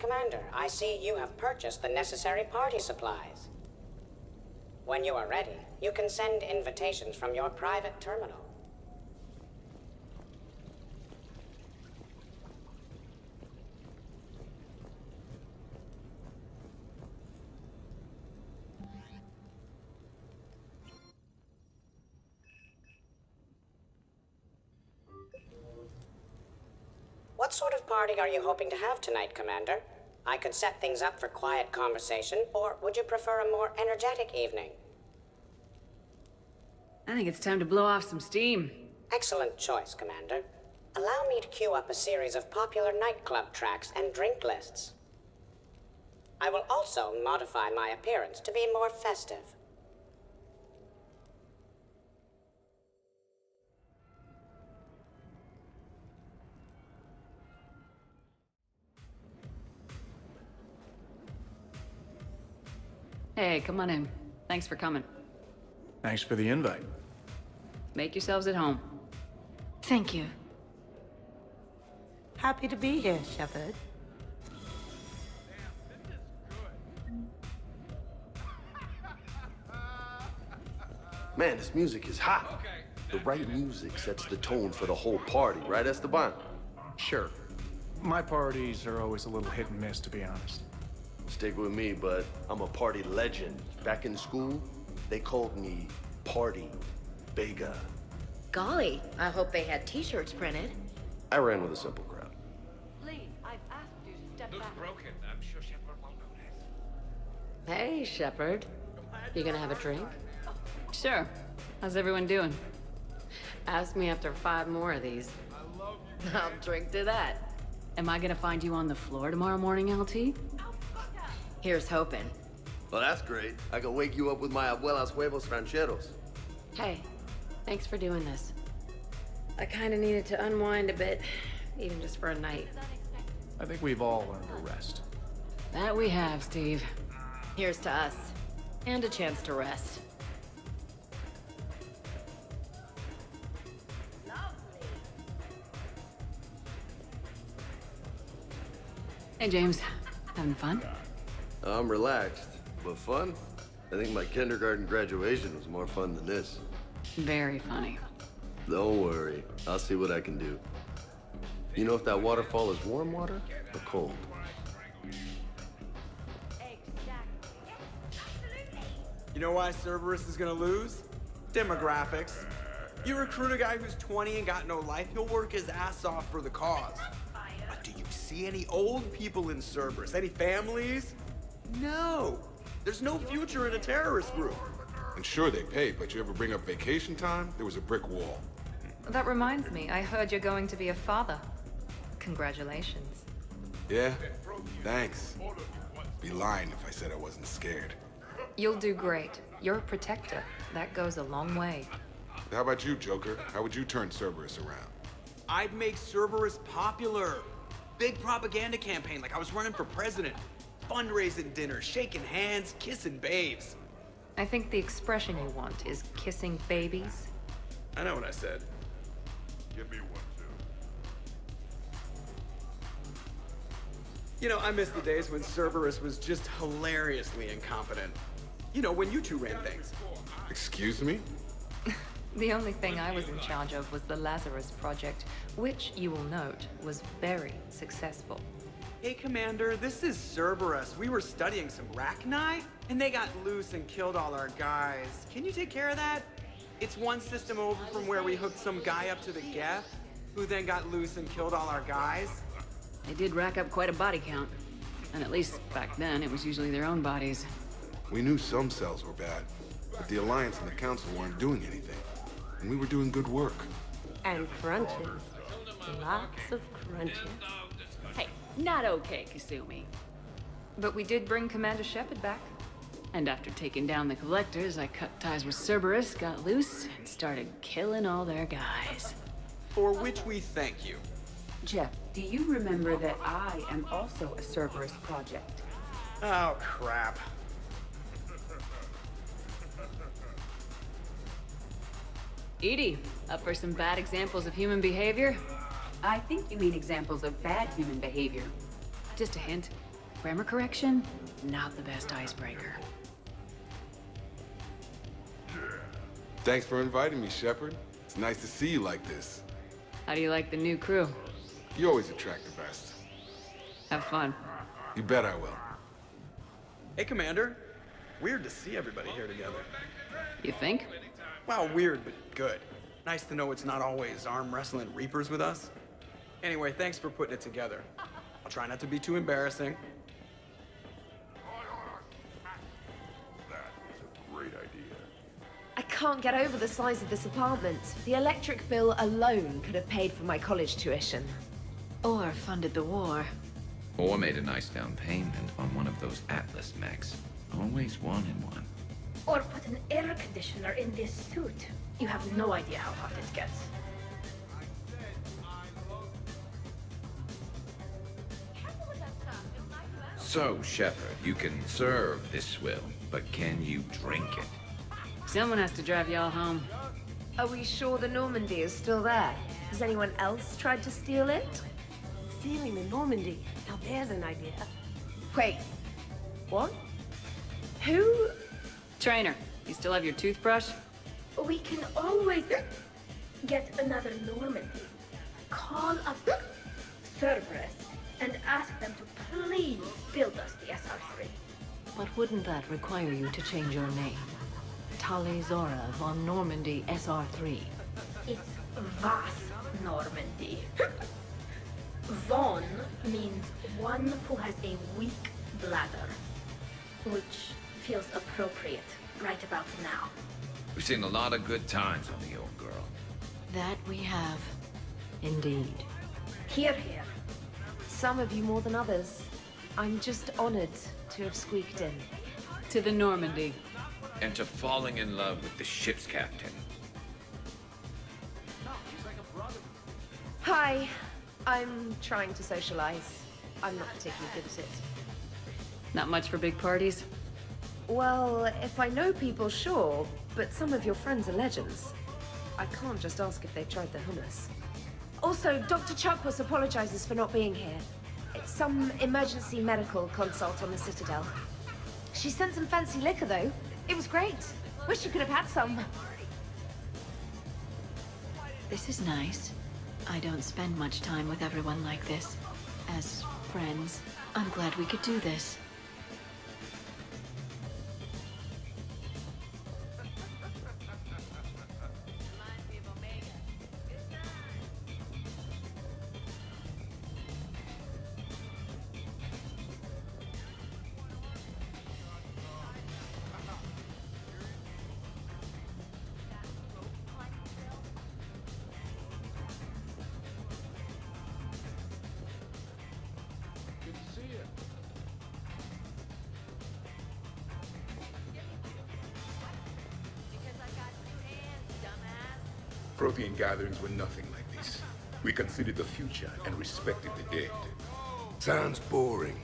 Commander, I see you have purchased the necessary party supplies. When you are ready, you can send invitations from your private terminal. What sort of party are you hoping to have tonight, Commander? I could set things up for quiet conversation, or would you prefer a more energetic evening? I think it's time to blow off some steam. Excellent choice, Commander. Allow me to queue up a series of popular nightclub tracks and drink lists. I will also modify my appearance to be more festive. Hey, come on in. Thanks for coming. Thanks for the invite. Make yourselves at home. Thank you. Happy to be here, Shepard. Man, this music is hot. The right music sets the tone for the whole party, right, Esteban? Sure. My parties are always a little hit and miss, to be honest. Stick with me, but I'm a party legend. Back in school, they called me Party Vega. Golly, I hope they had t-shirts printed. I ran with a simple crowd. Please, I've asked you to step Looks back. broken. I'm sure Shepard won't notice. Hey, Shepard. You gonna have a drink? Sure. How's everyone doing? Ask me after 5 more of these. I'll drink to that. Am I gonna find you on the floor tomorrow morning, LT? Here's hoping. Well, that's great. I can wake you up with my abuela's huevos rancheros. Hey, thanks for doing this. I kinda needed to unwind a bit, even just for a night. I think we've all learned to rest. That we have, Steve. Here's to us. And a chance to rest. Hey, James. Having fun? I'm relaxed, but fun? I think my kindergarten graduation was more fun than this. Very funny. Don't worry, I'll see what I can do. You know if that waterfall is warm water or cold? You know why Cerberus is gonna lose? Demographics. You recruit a guy who's 20 and got no life, he'll work his ass off for the cause. But do you see any old people in Cerberus? Any families? No. There's no future in a terrorist group. And sure, they pay, but you ever bring up vacation time, there was a brick wall. That reminds me, I heard you're going to be a father. Congratulations. Yeah? Thanks. Be lying if I said I wasn't scared. You'll do great. You're a protector. That goes a long way. How about you, Joker? How would you turn Cerberus around? I'd make Cerberus popular. Big propaganda campaign like I was running for president. Fundraising dinners, shaking hands, kissing babes. I think the expression you want is kissing babies. I know what I said. Give me one, too. You know, I miss the days when Cerberus was just hilariously incompetent. You know, when you two ran things. Excuse me? The only thing I was in charge of was the Lazarus Project, which, you will note, was very successful. Hey, Commander, this is Cerberus. We were studying some Rachni, and they got loose and killed all our guys. Can you take care of that? It's one system over from where we hooked some guy up to the Geth, who then got loose and killed all our guys. They did rack up quite a body count. And at least back then, it was usually their own bodies. We knew some cells were bad, but the Alliance and the Council weren't doing anything. And we were doing good work. And crunches. Lots of crunches. Hey, not okay, Kasumi. But we did bring Commander Shepard back. And after taking down the Collectors, I cut ties with Cerberus, got loose, and started killing all their guys. For which we thank you. Jeff, do you remember that I am also a Cerberus project? Oh, crap. Edie, up for some bad examples of human behavior? I think you mean examples of bad human behavior. Just a hint. Grammar correction? Not the best icebreaker. Thanks for inviting me, Shepard. It's nice to see you like this. How do you like the new crew? You always attract the best. Have fun. You bet I will. Hey, Commander. Weird to see everybody here together. You think? Well, weird, but good. Nice to know it's not always arm wrestling reapers with us. Anyway, thanks for putting it together. I'll try not to be too embarrassing. That is a great idea. I can't get over the size of this apartment. The electric bill alone could have paid for my college tuition. Or funded the war. Or made a nice down payment on one of those Atlas mechs. Always wanted one. Or put an air conditioner in this suit. You have no idea how hot it gets. So, Shepard, you can serve this swill, but can you drink it? Someone has to drive y'all home. Are we sure the Normandy is still there? Has anyone else tried to steal it? Stealing the Normandy. Now there's an idea. Wait. What? Who? Trainer, you still have your toothbrush? We can always get another Normandy. Call up Cerberus and ask them to please build us the SR3. But wouldn't that require you to change your name? Tali Zora von Normandy SR3. It's Vas Normandy. Von means one who has a weak bladder, which feels appropriate right about now. We've seen a lot of good times on the old girl. That we have. Indeed. Hear, hear. Some of you more than others. I'm just honored to have squeaked in. To the Normandy. And to falling in love with the ship's captain. Hi. I'm trying to socialize. I'm not particularly good at it. Not much for big parties? Well, if I know people, sure. But some of your friends are legends. I can't just ask if they've tried the hummus. Also, Dr. Chuckworth apologizes for not being here. It's some emergency medical consult on the Citadel. She sent some fancy liquor, though. It was great. Wish you could have had some. This is nice. I don't spend much time with everyone like this. As friends, I'm glad we could do this. Prothean gatherings were nothing like this. We considered the future and respected the dead. Sounds boring.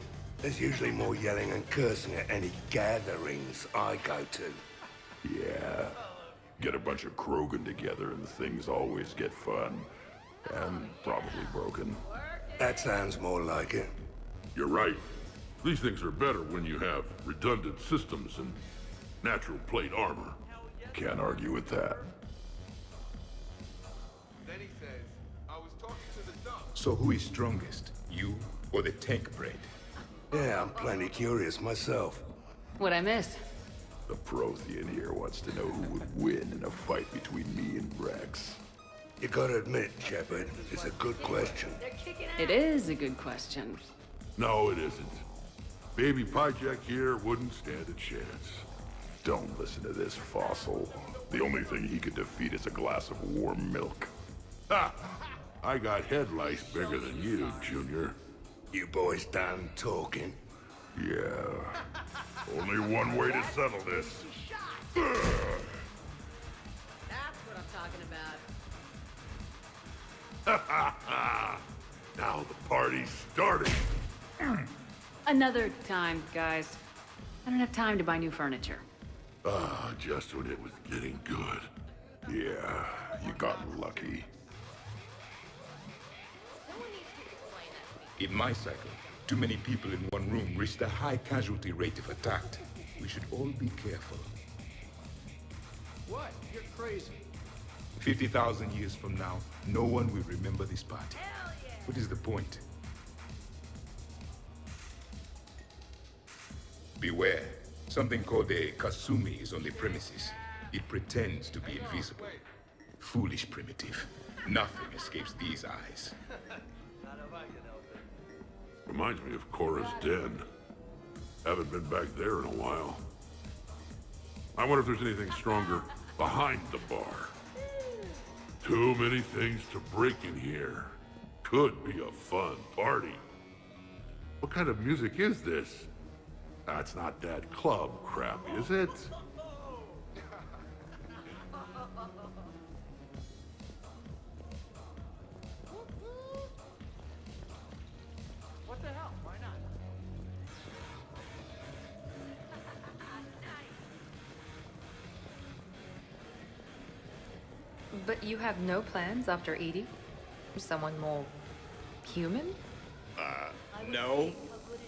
There's usually more yelling and cursing at any gatherings I go to. Yeah. Get a bunch of Krogan together and things always get fun. And probably broken. That sounds more like it. You're right. These things are better when you have redundant systems and natural plate armor. Can't argue with that. Then he says, I was talking to the duck. So who is strongest? You or the tank bread? Yeah, I'm plenty curious myself. What'd I miss? The Prothean here wants to know who would win in a fight between me and Rex. You gotta admit, Shepard, it's a good question. It is a good question. No, it isn't. Baby Pyjak here wouldn't stand a chance. Don't listen to this fossil. The only thing he could defeat is a glass of warm milk. Ha! I got head lice bigger than you, Junior. You boys done talking? Yeah. Only one way to settle this. That's what I'm talking about. Now the party's starting. Another time, guys. I don't have time to buy new furniture. Just when it was getting good. Yeah, you got lucky. In my cycle, Too many people in one room risk a high casualty rate if attacked. We should all be careful. What? You're crazy. 50,000 years from now, no one will remember this party. What is the point? Beware. Something called a Kasumi is on the premises. It pretends to be invisible. Foolish primitive. Nothing escapes these eyes. Reminds me of Cora's den. Haven't been back there in a while. I wonder if there's anything stronger behind the bar. Too many things to break in here. Could be a fun party. What kind of music is this? That's not that club crap, is it? What the hell? Why not? But you have no plans after Edie? Someone more human? No.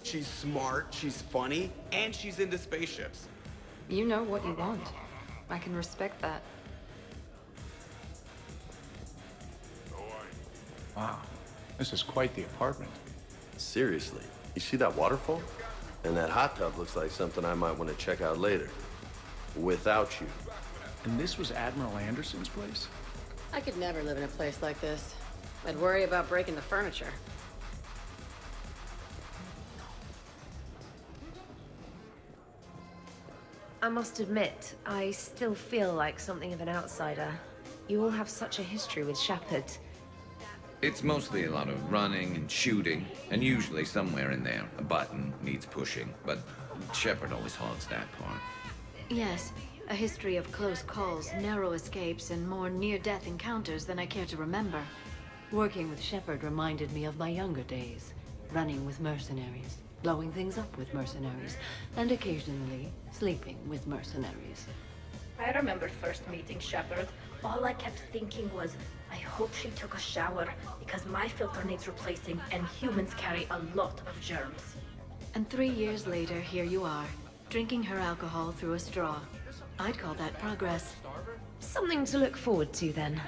She's smart, she's funny, and she's into spaceships. You know what you want. I can respect that. Wow, this is quite the apartment. Seriously, you see that waterfall? And that hot tub looks like something I might want to check out later. Without you. And this was Admiral Anderson's place? I could never live in a place like this. I'd worry about breaking the furniture. I must admit, I still feel like something of an outsider. You all have such a history with Shepard. It's mostly a lot of running and shooting, and usually somewhere in there, a button needs pushing, but Shepard always hogs that part. Yes, a history of close calls, narrow escapes, and more near-death encounters than I care to remember. Working with Shepard reminded me of my younger days. Running with mercenaries, blowing things up with mercenaries, and occasionally sleeping with mercenaries. I remember first meeting Shepard. All I kept thinking was, I hope she took a shower, because my filter needs replacing, and humans carry a lot of germs. And 3 years later, here you are, drinking her alcohol through a straw. I'd call that progress. Something to look forward to, then.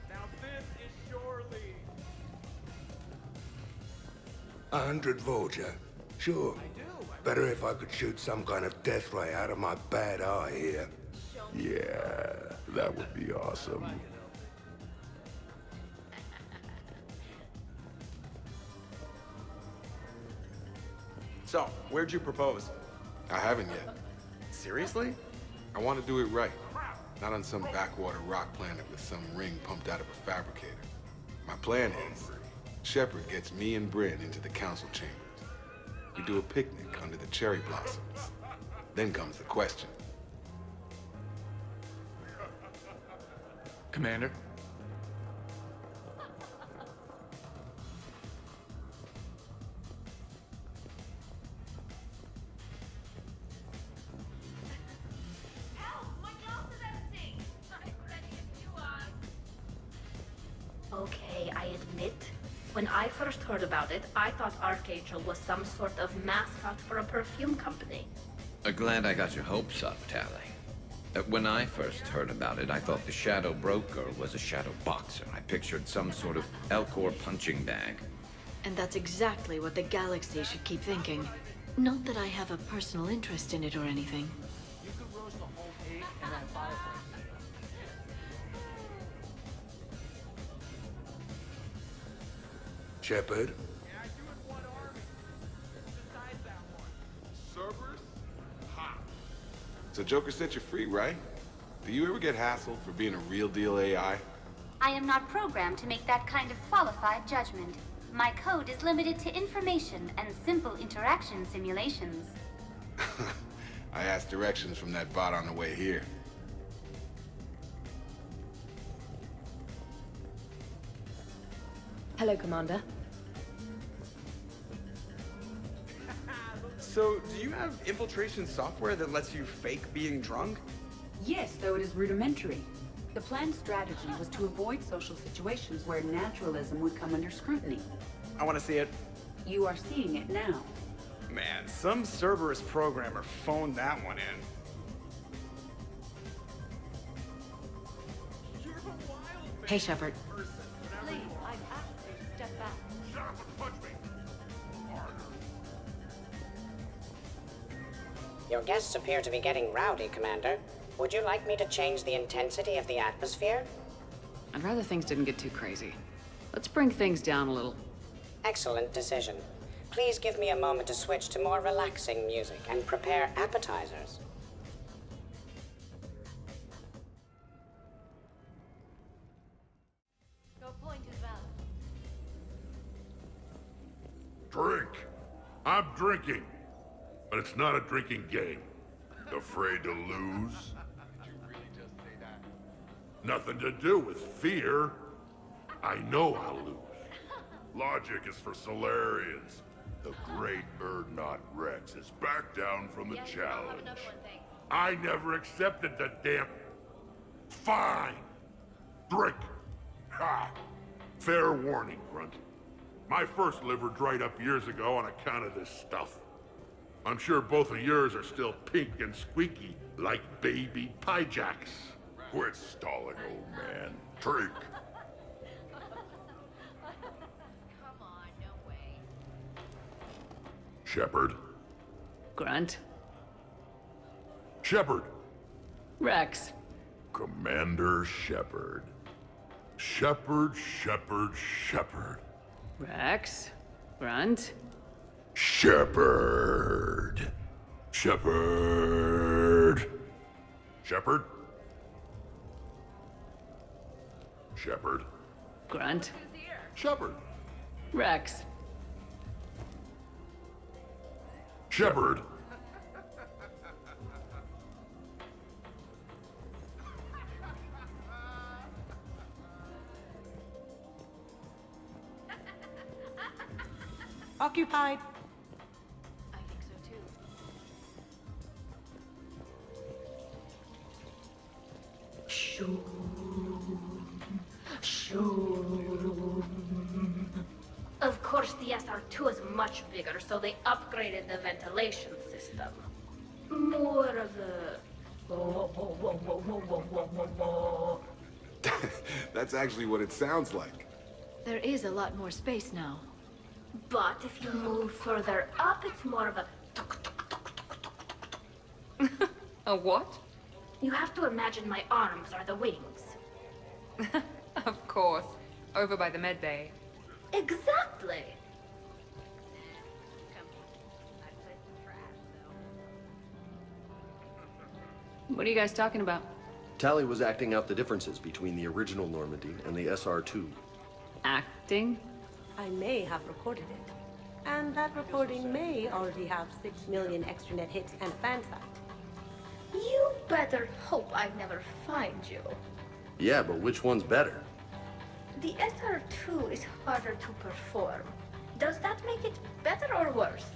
Now this is surely... 100 Vulture. Sure. Better if I could shoot some kind of death ray out of my bad eye here. Yeah, that would be awesome. So, where'd you propose? I haven't yet. Seriously? I want to do it right. Not on some backwater rock planet with some ring pumped out of a fabricator. My plan is, Shepard gets me and Bryn into the council chambers. We do a picnic under the cherry blossoms. Then comes the question. Commander? Okay, I admit, when I first heard about it, I thought Archangel was some sort of mascot for a perfume company. Glad I got your hopes up, Tally. When I first heard about it, I thought the Shadow Broker was a shadow boxer. I pictured some sort of Elcor punching bag. And that's exactly what the galaxy should keep thinking. Not that I have a personal interest in it or anything. You could roast a whole pig in that fireplace. Shepard? Cerberus? Ha! So Joker set you free, right? Do you ever get hassled for being a real deal AI? I am not programmed to make that kind of qualified judgment. My code is limited to information and simple interaction simulations. I asked directions from that bot on the way here. Hello, Commander. So, do you have infiltration software that lets you fake being drunk? Yes, though it is rudimentary. The planned strategy was to avoid social situations where naturalism would come under scrutiny. I want to see it. You are seeing it now. Man, some Cerberus programmer phoned that one in. Hey, Shepard. Please, I've asked you to step back. Shut up and punch me! Harder. Your guests appear to be getting rowdy, Commander. Would you like me to change the intensity of the atmosphere? I'd rather things didn't get too crazy. Let's bring things down a little. Excellent decision. Please give me a moment to switch to more relaxing music and prepare appetizers. Your point is valid. Drink. I'm drinking. But it's not a drinking game. Afraid to lose? Nothing to do with fear. I know I'll lose. Logic is for Solarians. The great Urdnot Rex is back down from the challenge. I never accepted the damn... Fine. Drink. Ha! Fair warning, Grunt. My first liver dried up years ago on account of this stuff. I'm sure both of yours are still pink and squeaky, like baby pie jacks. Quit stalling, old man. Drink. Come on, no way. Shepard. Grunt. Shepard. Rex. Commander Shepard. Shepard, Shepard, Shepard. Rex. Grunt. Shepard. Shepard. Shepard. Shepard. Grunt. Shepard. Rex. Shepard. Occupied. I think so too. Of course, the SR2 is much bigger, so they upgraded the ventilation system. More of a... That's actually what it sounds like. There is a lot more space now. But if you move further up, it's more of a... A what? You have to imagine my arms are the wings. Of course. Over by the med bay. Exactly. What are you guys talking about? Tally was acting out the differences between the original Normandy and the SR2. Acting? I may have recorded it. And that recording may already have 6 million extranet hits and a fan site. You better hope I never find you. Yeah, but which one's better? The SR2 is harder to perform. Does that make it better or worse?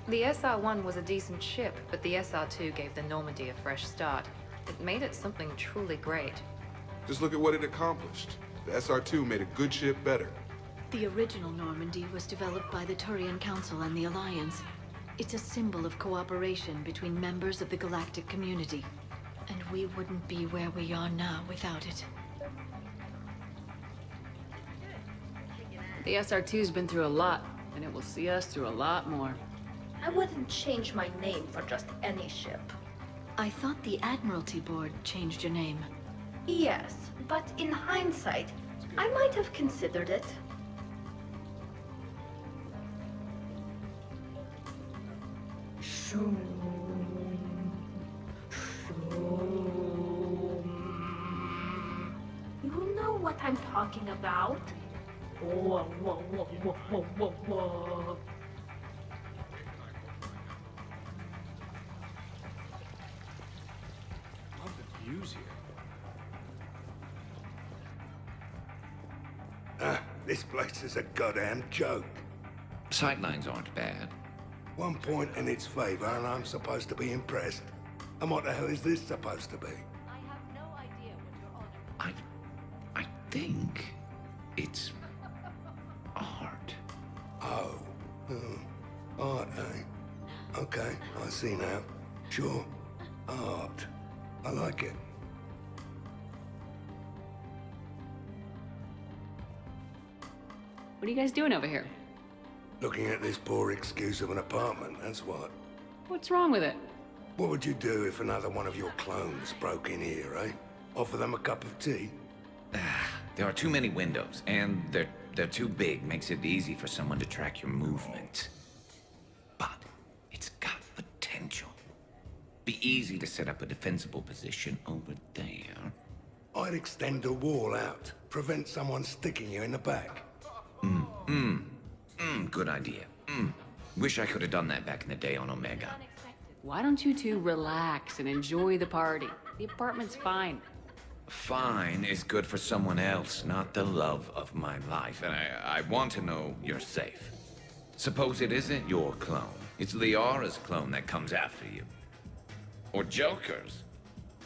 The SR-1 was a decent ship, but the SR-2 gave the Normandy a fresh start. It made it something truly great. Just look at what it accomplished. The SR-2 made a good ship better. The original Normandy was developed by the Turian Council and the Alliance. It's a symbol of cooperation between members of the galactic community. And we wouldn't be where we are now without it. The SR2's been through a lot, and it will see us through a lot more. I wouldn't change my name for just any ship. I thought the Admiralty Board changed your name. Yes, but in hindsight, I might have considered it. You know what I'm talking about? Whoa, whoa, whoa, whoa, whoa, whoa, whoa. Love the views here. This place is a goddamn joke. Sightlines aren't bad. One point in its favor and I'm supposed to be impressed. And what the hell is this supposed to be? I have no idea what you're on about. think it's art. Oh. Art, eh? Okay, I see now. Sure. Art. I like it. What are you guys doing over here? Looking at this poor excuse of an apartment, that's what. What's wrong with it? What would you do if another one of your clones broke in here, eh? Offer them a cup of tea? There are too many windows, and they're too big. Makes it easy for someone to track your movement. But it's got potential. Be easy to set up a defensible position over there. I'd extend the wall out. Prevent someone sticking you in the back. Good idea. Wish I could have done that back in the day on Omega. Why don't you two relax and enjoy the party? The apartment's fine. Fine is good for someone else, not the love of my life. And I want to know you're safe. Suppose it isn't your clone. It's Liara's clone that comes after you. Or Joker's.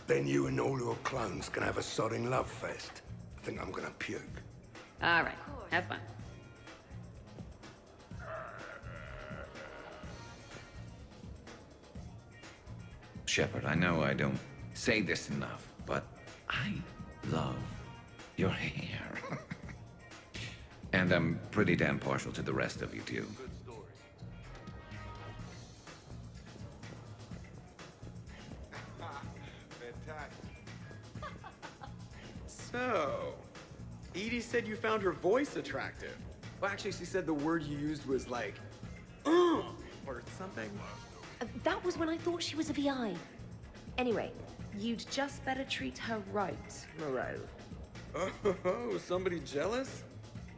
Then you and all your clones can have a sodding love fest. I think I'm gonna puke. All right, have fun. Shepard, I know I don't say this enough, but I love your hair. And I'm pretty damn partial to the rest of you, too. So, Edie said you found her voice attractive. Well, actually, she said the word you used was like, or something. That was when I thought she was a VI. Anyway, you'd just better treat her right, Moreau. Oh, somebody jealous?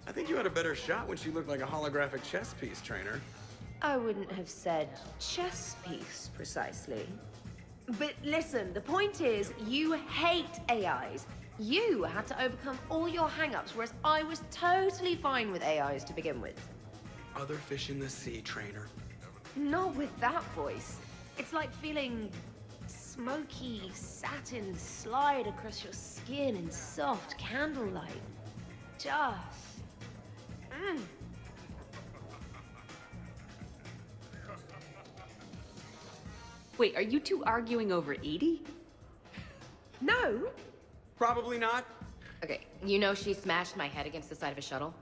I think you had a better shot when she looked like a holographic chess piece, trainer. I wouldn't have said chess piece, precisely. But listen, the point is, you hate AIs. You had to overcome all your hang-ups, whereas I was totally fine with AIs to begin with. Other fish in the sea, trainer. Not with that voice. It's like feeling smoky satin slide across your skin in soft candlelight. Just... Wait, are you two arguing over Edie? No. Probably not. Okay, you know she smashed my head against the side of a shuttle?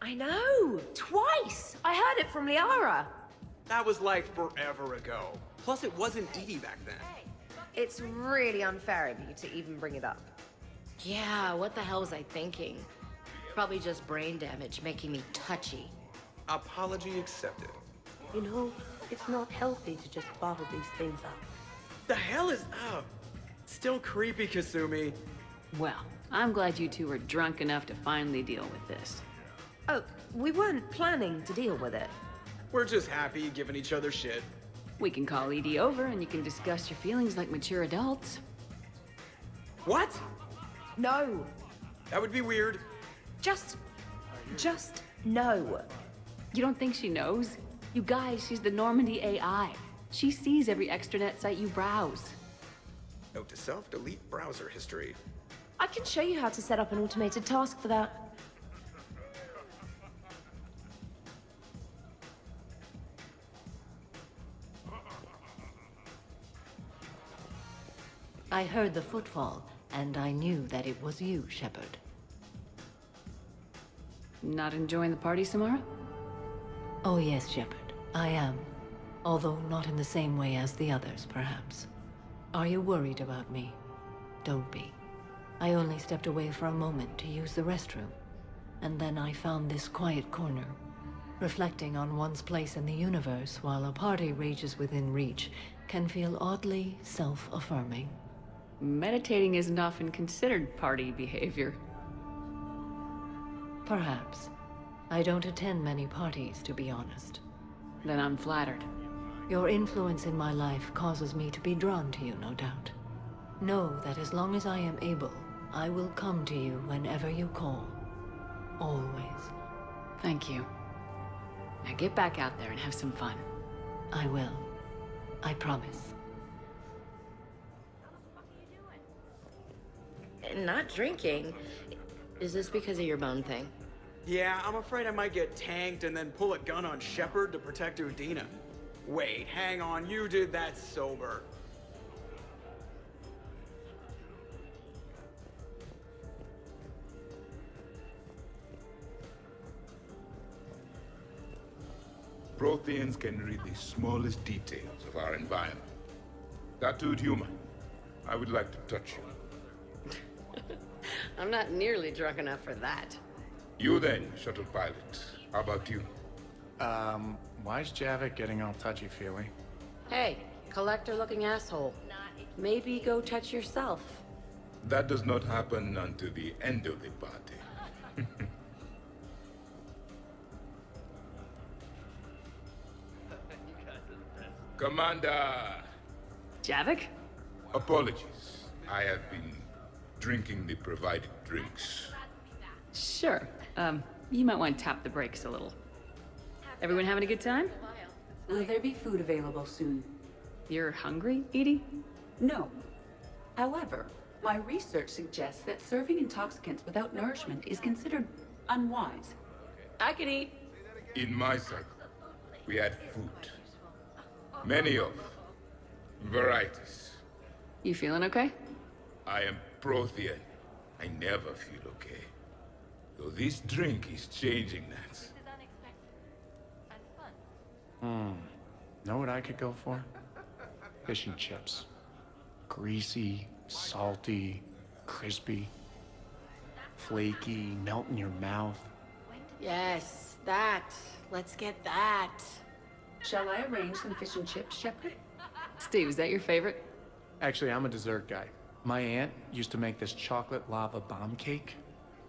I know! Twice! I heard it from Liara. That was like forever ago. Plus, it wasn't Edie back then. It's really unfair of you to even bring it up. Yeah, what the hell was I thinking? Probably just brain damage making me touchy. Apology accepted. You know, it's not healthy to just bottle these things up. The hell is up? Still creepy, Kasumi. Well, I'm glad you two are drunk enough to finally deal with this. Oh, we weren't planning to deal with it. We're just happy giving each other shit. We can call Edie over and you can discuss your feelings like mature adults. What? No. That would be weird. Just no. You don't think she knows? You guys, she's the Normandy AI. She sees every extranet site you browse. Note to self, delete browser history. I can show you how to set up an automated task for that. I heard the footfall, and I knew that it was you, Shepard. Not enjoying the party, Samara? Oh yes, Shepard, I am. Although not in the same way as the others, perhaps. Are you worried about me? Don't be. I only stepped away for a moment to use the restroom, and then I found this quiet corner. Reflecting on one's place in the universe while a party rages within reach can feel oddly self-affirming. Meditating isn't often considered party behavior. Perhaps. I don't attend many parties, to be honest. Then I'm flattered. Your influence in my life causes me to be drawn to you, no doubt. Know that as long as I am able, I will come to you whenever you call. Always. Thank you. Now get back out there and have some fun. I will. I promise. Not drinking. Is this because of your bone thing? Yeah, I'm afraid I might get tanked and then pull a gun on Shepard to protect Udina. Wait, hang on, you did that sober. Protheans can read the smallest details of our environment. Tattooed human, I would like to touch you. I'm not nearly drunk enough for that. You then, shuttle pilot. How about you? Why's Javik getting all touchy-feely? Hey, collector-looking asshole. Maybe go touch yourself. That does not happen until the end of the party. Commander! Javik? Apologies. I have been drinking the provided drinks. Sure. You might want to tap the brakes a little. Everyone having a good time? Will there be food available soon? You're hungry, Edie? No. However, my research suggests that serving intoxicants without nourishment is considered unwise. I can eat. In my cycle, we had food. Many of varieties. You feeling okay? I am Prothean. I never feel okay. Though this drink is changing that. Know what I could go for? Fish and chips. Greasy, salty, crispy, flaky, melt in your mouth. Yes, that. Let's get that. Shall I arrange some fish and chips, Shepard? Steve, is that your favorite? Actually, I'm a dessert guy. My aunt used to make this chocolate lava bomb cake.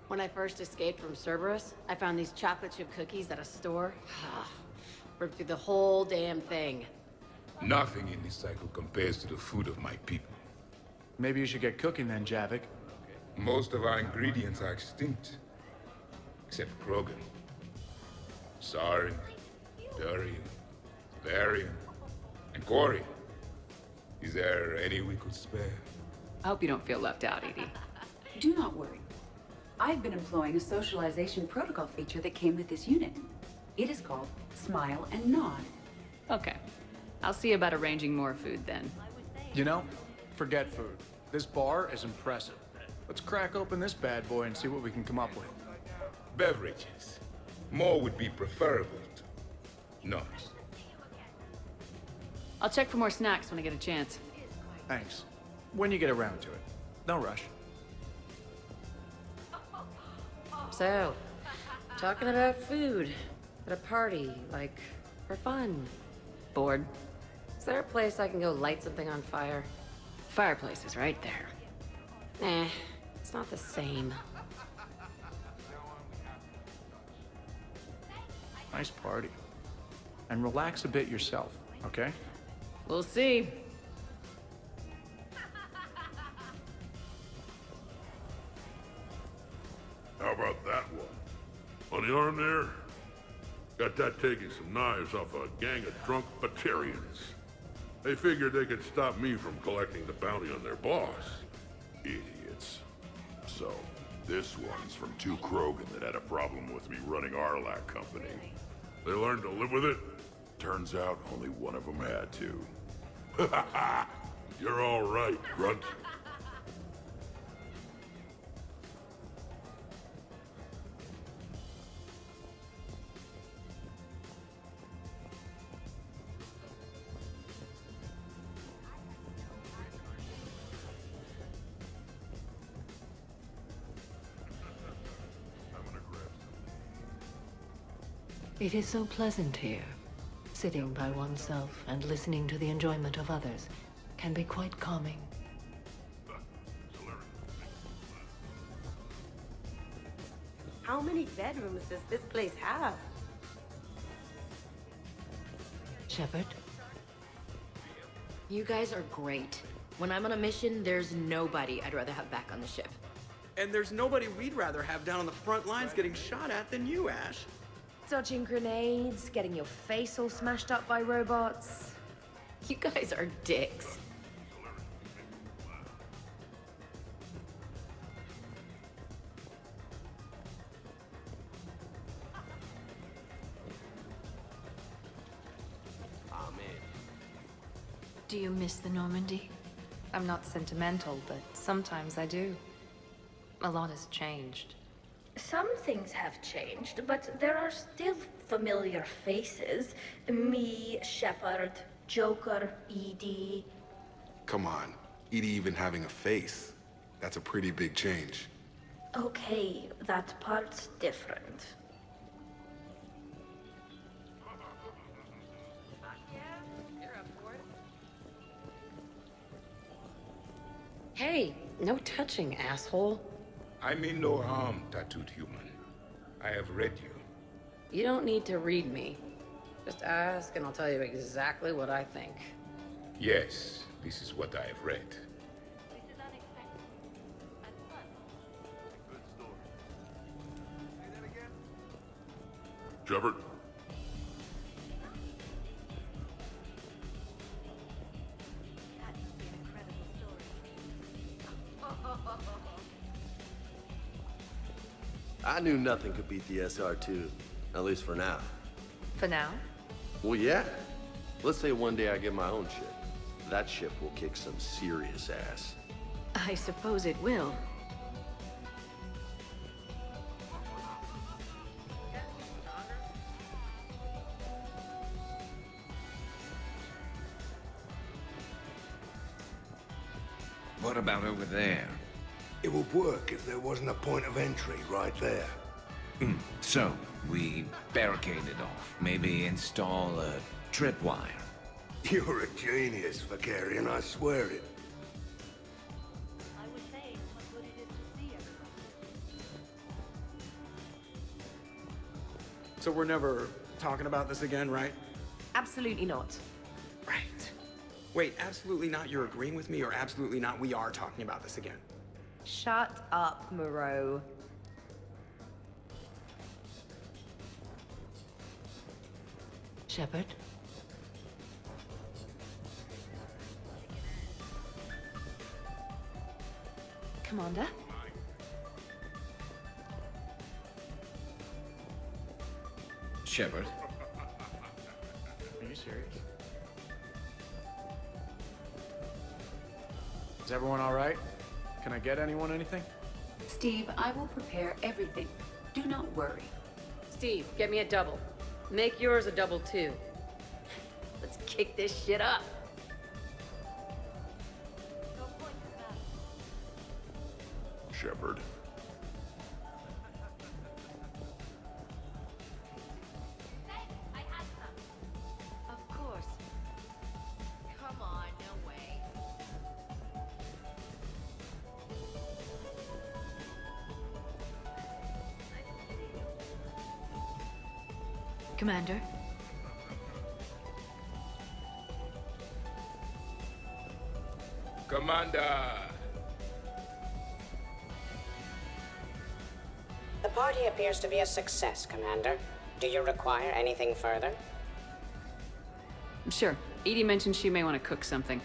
When I first escaped from Cerberus, I found these chocolate chip cookies at a store. Ripped through the whole damn thing. Nothing in this cycle compares to the food of my people. Maybe you should get cooking then, Javik. Most of our ingredients are extinct. Except Krogan. Sarin, Durian, Varian, and Corian. Is there any we could spare? I hope you don't feel left out, Edie. Do not worry. I've been employing a socialization protocol feature that came with this unit. It is called Smile and Nod. Okay. I'll see about arranging more food then. You know, forget food. This bar is impressive. Let's crack open this bad boy and see what we can come up with. Beverages. More would be preferable to not. I'll check for more snacks when I get a chance. Thanks. When you get around to it. No rush. So, talking about food at a party, like, for fun. Bored? Is there a place I can go light something on fire? Fireplace is right there. It's not the same. Nice party. And relax a bit yourself, okay? We'll see. How about that one? On the arm there? Got that taking some knives off a gang of drunk Batarians. They figured they could stop me from collecting the bounty on their boss. Idiots. So, this one's from two Krogan that had a problem with me running Arlac Company. They learned to live with it? Turns out only one of them had to. You're all right, Grunt. It is so pleasant here. Sitting by oneself and listening to the enjoyment of others can be quite calming. How many bedrooms does this place have? Shepard? You guys are great. When I'm on a mission, there's nobody I'd rather have back on the ship. And there's nobody we'd rather have down on the front lines getting shot at than you, Ash. Dodging grenades, getting your face all smashed up by robots. You guys are dicks. Do you miss the Normandy? I'm not sentimental, but sometimes I do. A lot has changed. Some things have changed, but there are still familiar faces. Me, Shepard, Joker, Edie. Come on. Edie even having a face. That's a pretty big change. Okay, that part's different. Hey, no touching, asshole. I mean no harm, tattooed human. I have read you. You don't need to read me. Just ask and I'll tell you exactly what I think. Yes, this is what I have read. Shepard? I knew nothing could beat the SR2, at least for now. For now? Well, yeah. Let's say one day I get my own ship. That ship will kick some serious ass. I suppose it will. What about over there? It would work if there wasn't a point of entry right there. So, we barricade it off. Maybe install a tripwire. You're a genius, Vakarian, I swear it. So we're never talking about this again, right? Absolutely not. Right. Wait, absolutely not you're agreeing with me, or absolutely not we are talking about this again? Shut up, Moreau. Shepard? Commander? Shepard? Are you serious? Is everyone all right? Can I get anyone anything? Steve, I will prepare everything. Do not worry. Steve, get me a double. Make yours a double too. Let's kick this shit up. Shepard. Of course. Come on, no way. Commander? Commander! The party appears to be a success, Commander. Do you require anything further? Sure. Edie mentioned she may want to cook something.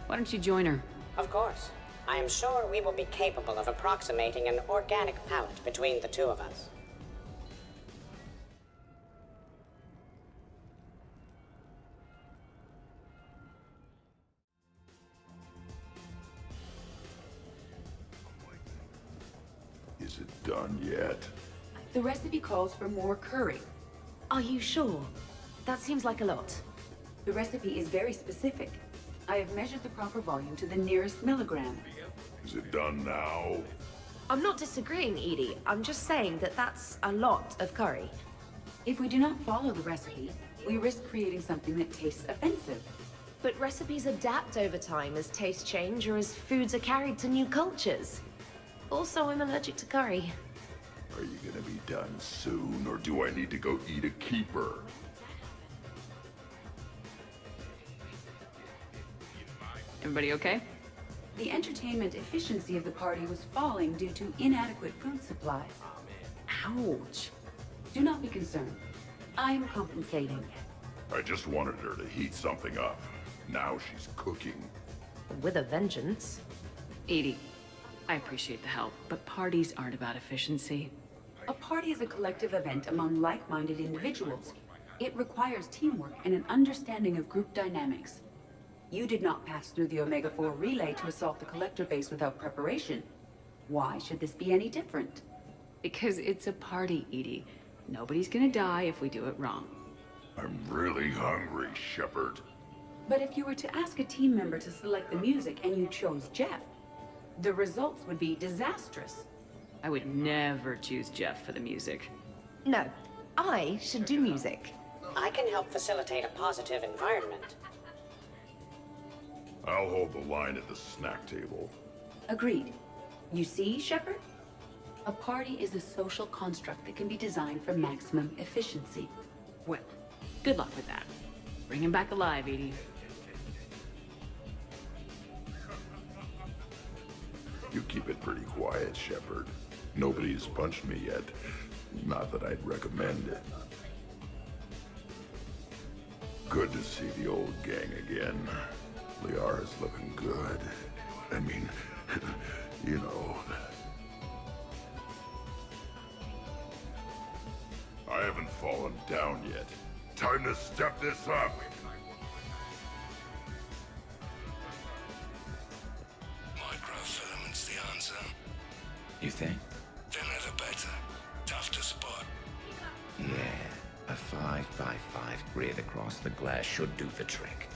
Why don't you join her? Of course. I am sure we will be capable of approximating an organic palate between the two of us. Is it done yet? The recipe calls for more curry. Are you sure? That seems like a lot. The recipe is very specific. I have measured the proper volume to the nearest milligram. Is it done now? I'm not disagreeing, Edie. I'm just saying that that's a lot of curry. If we do not follow the recipe, we risk creating something that tastes offensive. But recipes adapt over time as tastes change or as foods are carried to new cultures. Also, I'm allergic to curry. Are you gonna be done soon, or do I need to go eat a keeper? Everybody okay? The entertainment efficiency of the party was falling due to inadequate food supplies. Ouch. Do not be concerned. I am compensating. I just wanted her to heat something up. Now she's cooking. With a vengeance. Edie, I appreciate the help, but parties aren't about efficiency. A party is a collective event among like-minded individuals. It requires teamwork and an understanding of group dynamics. You did not pass through the Omega-4 relay to assault the Collector base without preparation. Why should this be any different? Because it's a party, Edie. Nobody's gonna die if we do it wrong. I'm really hungry, Shepard. But if you were to ask a team member to select the music and you chose Jeff, the results would be disastrous. I would never choose Jeff for the music. No, I should do music. I can help facilitate a positive environment. I'll hold the line at the snack table. Agreed. You see, Shepard? A party is a social construct that can be designed for maximum efficiency. Well, good luck with that. Bring him back alive, Edie. You keep it pretty quiet, Shepard. Nobody's punched me yet. Not that I'd recommend it. Good to see the old gang again. Liara's looking good. I mean, you know. I haven't fallen down yet. Time to step this up! Microfilamen's the answer. You think? Thinner the better. Tough to spot. Yeah, a 5x5 grid across the glass should do the trick.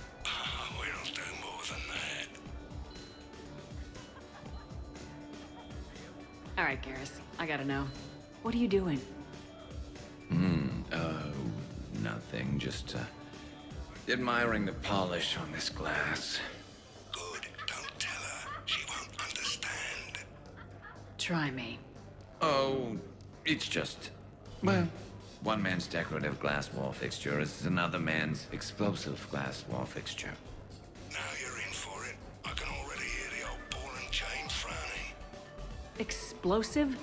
We'll do more than that. All right, Garrus. I gotta know. What are you doing? Nothing. Just, admiring the polish on this glass. Good. Don't tell her. She won't understand. Try me. Oh, it's just... Well, one man's decorative glass wall fixture is another man's explosive glass wall fixture. Now you're in for it. I can already hear the old ball and chain frowning. Explosive?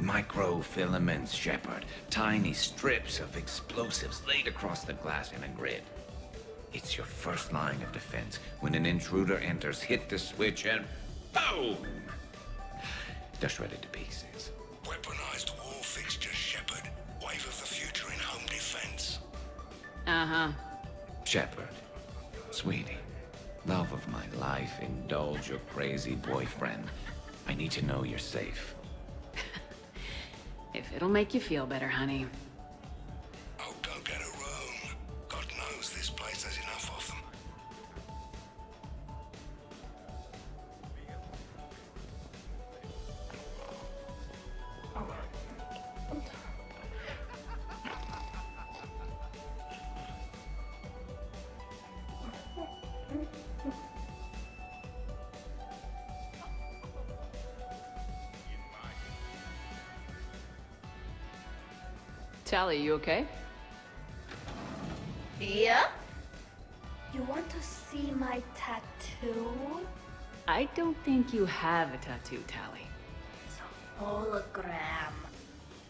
Microfilaments, Shepard. Tiny strips of explosives laid across the glass in a grid. It's your first line of defense. When an intruder enters, hit the switch and boom! They're shredded to pieces. Weaponized wall fixtures, Shepard. Wave of the future in home defense. Uh-huh. Shepard, sweetie, love of my life, indulge your crazy boyfriend. I need to know you're safe. If it'll make you feel better, honey. Oh, go get a room. God knows this place has enough of them. Tally, you okay? Yeah? You want to see my tattoo? I don't think you have a tattoo, Tally. It's a hologram.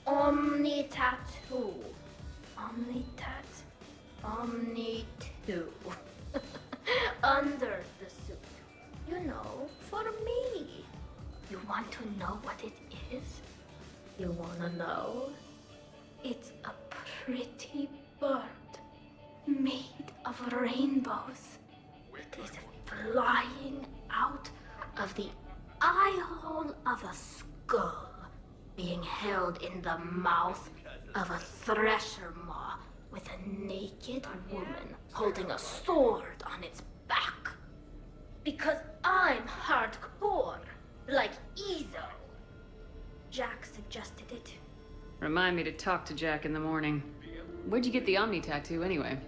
Omni tattoo. Omni tat. Omni 2. Under the suit. You know, for me. You want to know what it is? You wanna know? It's a pretty bird made of rainbows. It is flying out of the eye hole of a skull, being held in the mouth of a thresher maw with a naked woman holding a sword on its back. Because I'm hardcore, like Ezo. Jack suggested it. Remind me to talk to Jack in the morning. Where'd you get the Omni tattoo, anyway?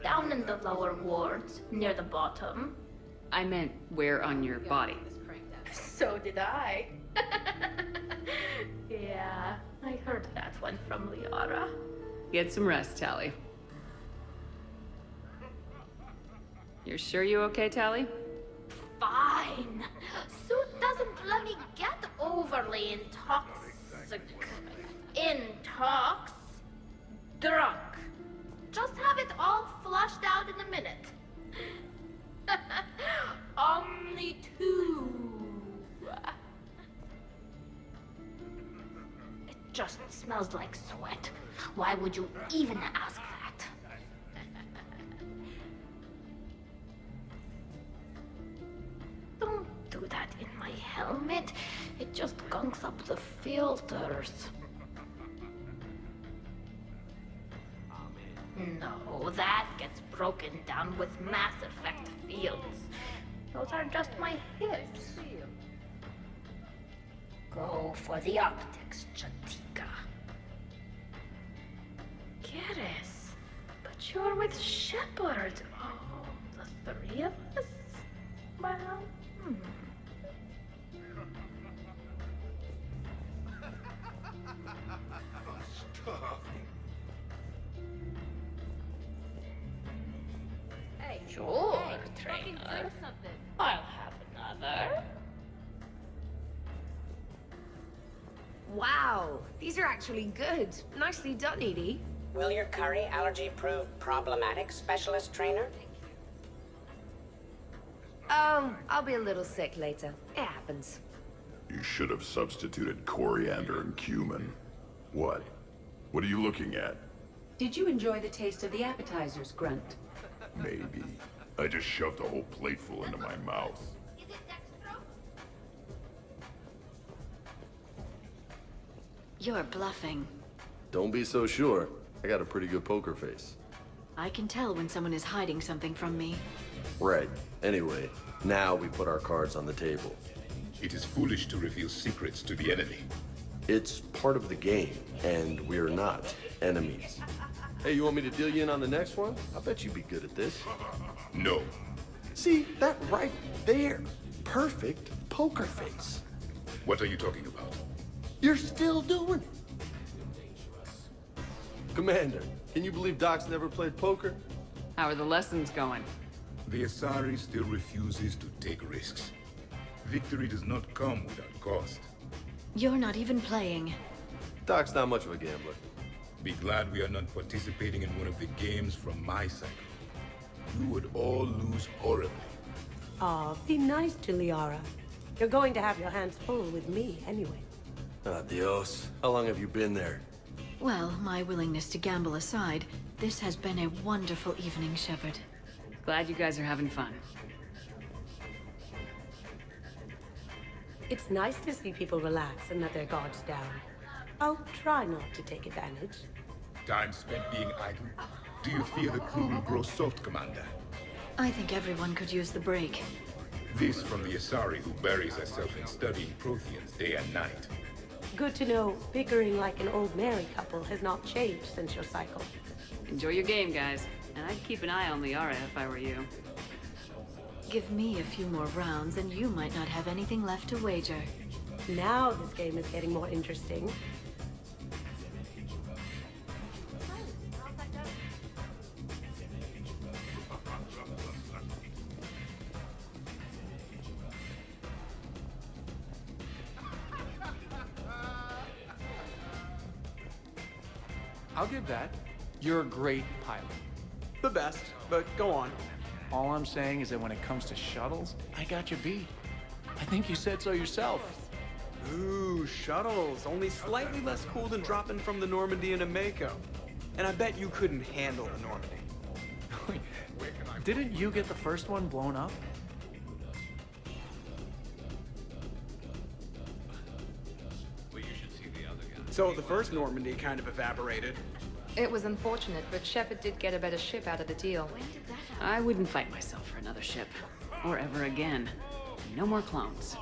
Down in the lower wards, near the bottom. I meant where on your body. So did I. Yeah, I heard that one from Liara. Get some rest, Tally. You're sure you okay, Tally? Fine. Suit doesn't let me get overly drunk. Just have it all flushed out in a minute. Omni 2. It just smells like sweat. Why would you even ask that? it. It just gunks up the filters. No, that gets broken down with Mass Effect fields. Those are just my hips. Go for the optics, Chatika. Keres, but you're with Shepard. Oh, the three of us? Well, Hey, Sure, hey, fucking trainer. drink something. I'll have another. Wow, these are actually good. Nicely done, Edie. Will your curry allergy prove problematic, specialist trainer? I'll be a little sick later. It happens. You should have substituted coriander and cumin. What? What are you looking at? Did you enjoy the taste of the appetizers, Grunt? Maybe. I just shoved a whole plateful into my mouth. You're bluffing. Don't be so sure. I got a pretty good poker face. I can tell when someone is hiding something from me. Right. Anyway, now we put our cards on the table. It is foolish to reveal secrets to the enemy. It's part of the game, and we're not enemies. Hey, you want me to deal you in on the next one? I bet you'd be good at this. No. See, that right there. Perfect poker face. What are you talking about? You're still doing it. Commander, can you believe Doc's never played poker? How are the lessons going? The Asari still refuses to take risks. Victory does not come without cost. You're not even playing. Doc's not much of a gambler. Be glad we are not participating in one of the games from my cycle. You would all lose horribly. Aw, be nice to Liara. You're going to have your hands full with me anyway. Adios. How long have you been there? Well, my willingness to gamble aside, this has been a wonderful evening, Shepard. Glad you guys are having fun. It's nice to see people relax and let their guards down. I'll try not to take advantage. Time spent being idle? Do you fear the crew will grow soft, Commander? I think everyone could use the break. This from the Asari who buries herself in studying Protheans day and night. Good to know bickering like an old married couple has not changed since your cycle. Enjoy your game, guys. And I'd keep an eye on Liara if I were you. Give me a few more rounds and you might not have anything left to wager. Now this game is getting more interesting. I'll give that. You're a great pilot. The best, but go on. All I'm saying is that when it comes to shuttles, I got you beat. I think you said so yourself. Ooh, shuttles. Only slightly less cool than dropping from the Normandy into Mako. And I bet you couldn't handle the Normandy. Didn't you get the first one blown up? So the first Normandy kind of evaporated. It was unfortunate, but Shepard did get a better ship out of the deal. I wouldn't fight myself for another ship. Or ever again. No more clones.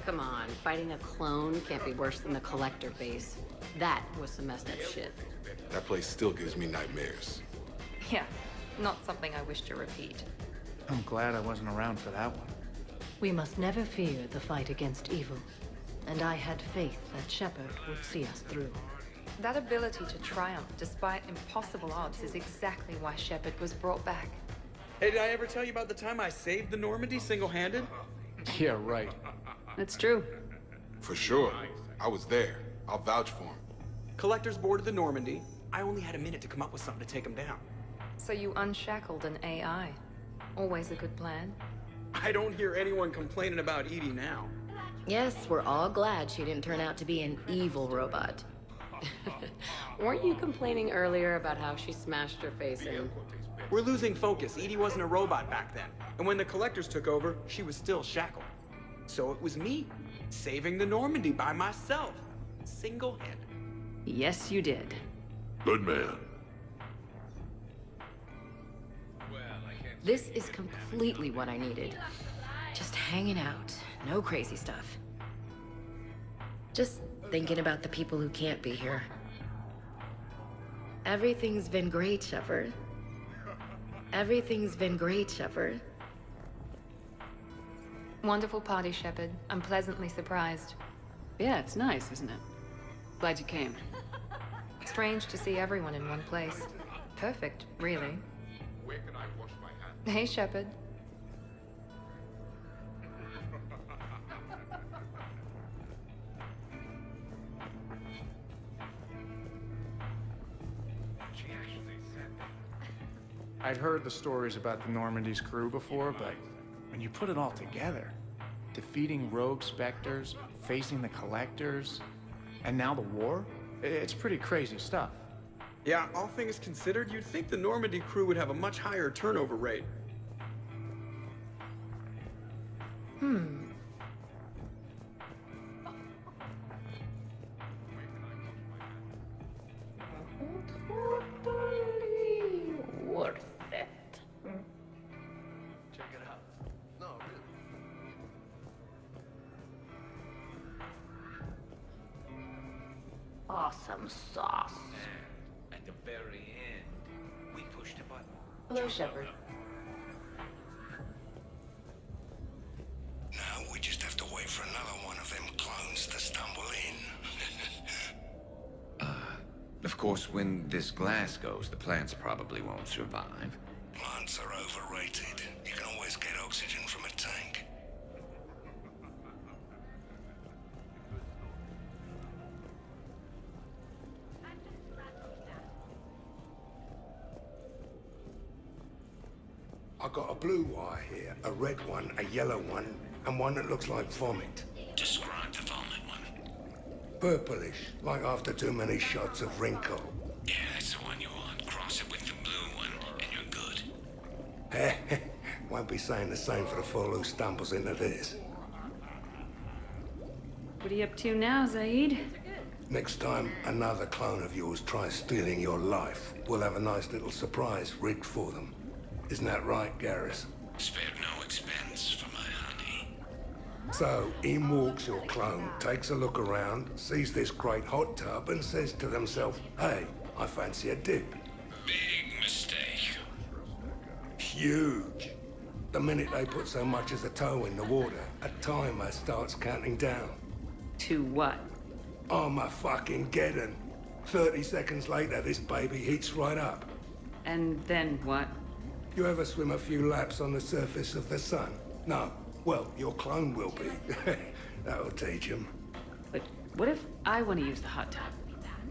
Come on, fighting a clone can't be worse than the Collector base. That was some messed up shit. That place still gives me nightmares. Yeah, not something I wish to repeat. I'm glad I wasn't around for that one. We must never fear the fight against evil. And I had faith that Shepard would see us through. That ability to triumph despite impossible odds is exactly why Shepard was brought back. Hey, did I ever tell you about the time I saved the Normandy single-handed? Yeah, right. That's true. For sure. I was there. I'll vouch for him. Collectors boarded the Normandy. I only had a minute to come up with something to take them down. So you unshackled an AI. Always a good plan. I don't hear anyone complaining about Edie now. Yes, we're all glad she didn't turn out to be an evil robot. Weren't you complaining earlier about how she smashed her face in? We're losing focus. Edie wasn't a robot back then. And when the Collectors took over, she was still shackled. So it was me. saving the Normandy by myself, single-handed. Yes, you did. Good man. This is completely what I needed. Just hanging out, no crazy stuff. Just thinking about the people who can't be here. Everything's been great, Shepard. Everything's been great, Shepard. Wonderful party, Shepard. I'm pleasantly surprised. Yeah, it's nice, isn't it? Glad you came. Strange to see everyone in one place. Perfect, really. Where can I wash my hands? Hey, Shepard. I'd heard the stories about the Normandy's crew before, but when you put it all together, defeating rogue specters, facing the collectors, and now the war, it's pretty crazy stuff. Yeah, all things considered, you'd think the Normandy crew would have a much higher turnover rate. Worth it. Check it out. No, really. Awesome sauce. At the very end, we pushed a button. Hello, Shepard. Now we just have to wait for another one of them clones to stumble in. Of course, when this glass goes, the plants probably won't survive. Plants are overrated. You can always get oxygen from a tank. I got a blue wire here, a red one, a yellow one, and one that looks like vomit. Describe the vomit one. Purplish, like after too many shots of wrinkle. Yeah, that's the one you want. Cross it with the blue one, and you're good. Won't be saying the same for the fool who stumbles into this. What are you up to now, Zaid? Next time another clone of yours tries stealing your life, we'll have a nice little surprise rigged for them. Isn't that right, Garrus? Spared no expense for my honey. So, in walks your clone, takes a look around, sees this great hot tub, and says to themselves, hey, I fancy a dip. Big mistake. Huge. The minute they put so much as a toe in the water, a timer starts counting down. To what? Armageddon. 30 seconds later, this baby heats right up. And then what? You ever swim a few laps on the surface of the sun? No. Well, your clone will be. That'll teach him. But what if I want to use the hot tub?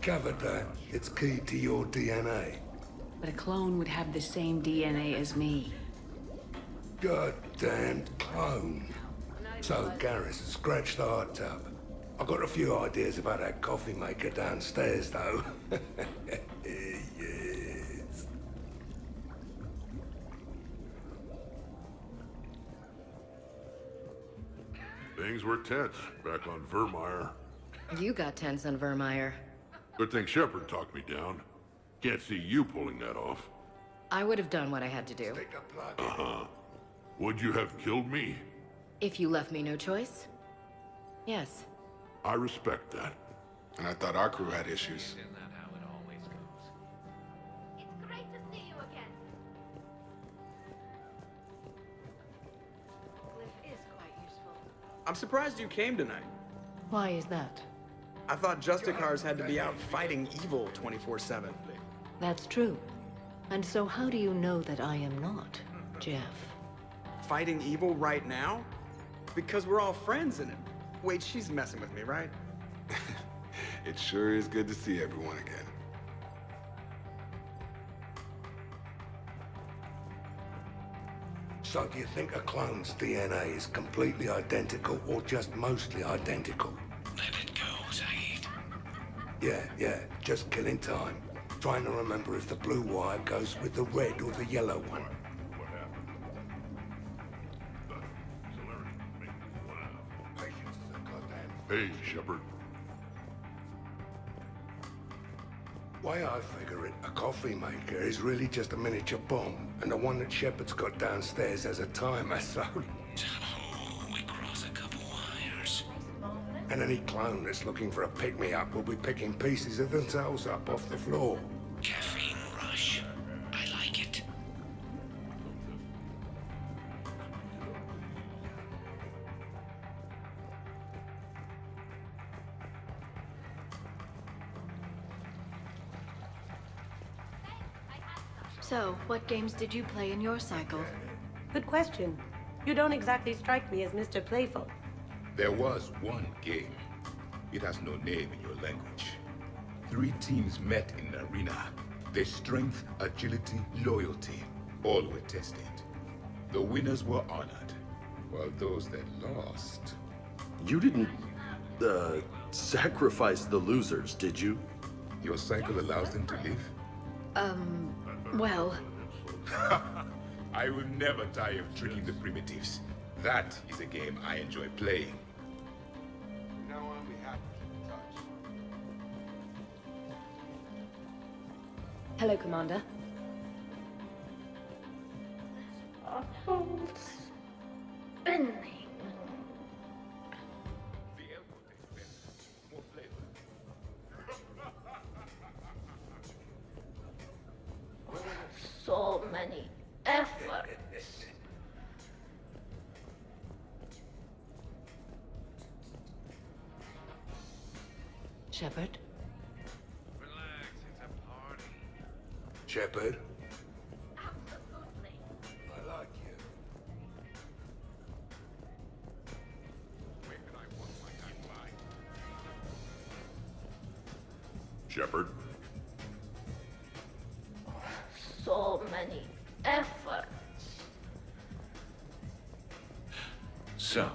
Covered that. It's key to your DNA. But a clone would have the same DNA as me. Goddamned clone. So, Garrus, scratch the hot tub. I've got a few ideas about that coffee maker downstairs, though. Yes. Things were tense back on Vermeer. You got tense on Vermeer. Good thing Shepard talked me down. Can't see you pulling that off. I would have done what I had to do. Uh-huh. Would you have killed me? If you left me no choice? Yes. I respect that. And I thought our crew had issues. Isn't that how it always goes? It's great to see you again. Glyph is quite useful. I'm surprised you came tonight. Why is that? I thought Justicars had to be out fighting evil 24/7. That's true. And so how do you know that I am not, Jeff? Fighting evil right now? Because we're all friends in it. Wait, she's messing with me, right? It sure is good to see everyone again. So do you think a clone's DNA is completely identical or just mostly identical? Let it go, Zaid. Yeah, just killing time. Trying to remember if the blue wire goes with the red or the yellow one. Patience is a goddamn Hey, Shepard. Way I figure it, a coffee maker is really just a miniature bomb, and the one that Shepard's got downstairs has a timer, so... We cross a couple wires. And any clone that's looking for a pick-me-up will be picking pieces of themselves up off the floor. Caffeine rush. I like it. So, what games did you play in your cycle? Good question. You don't exactly strike me as Mr. Playful. There was one game. It has no name in your language. 3 teams met in an arena. Their strength, agility, loyalty, all were tested. The winners were honored, while those that lost... You didn't, sacrifice the losers, did you? Your cycle allows them to live? Well... I will never tire of tricking the primitives. That is a game I enjoy playing. From now on, we have to keep in touch. Hello, Commander. Spinning. More flavor. So many efforts. Shepard? Relax, it's a party. Shepard? Absolutely. I like you. Where can I walk my time by? Shepard? So many efforts. So,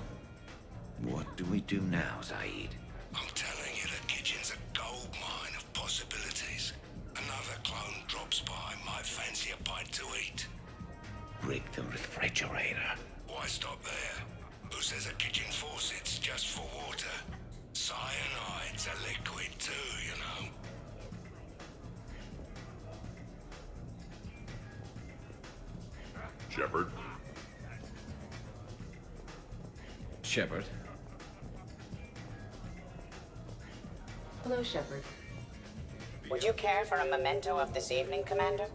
what do we do now, Zaid? I'm telling you, the kitchen's a gold mine of possibilities. Another clone drops by, might fancy a bite to eat. Rig the refrigerator. Why stop there? Who says a kitchen faucet's just for water? Cyanide's a liquid too, you know. Shepard? Shepard? Hello, Shepard. Would you care for a memento of this evening, Commander?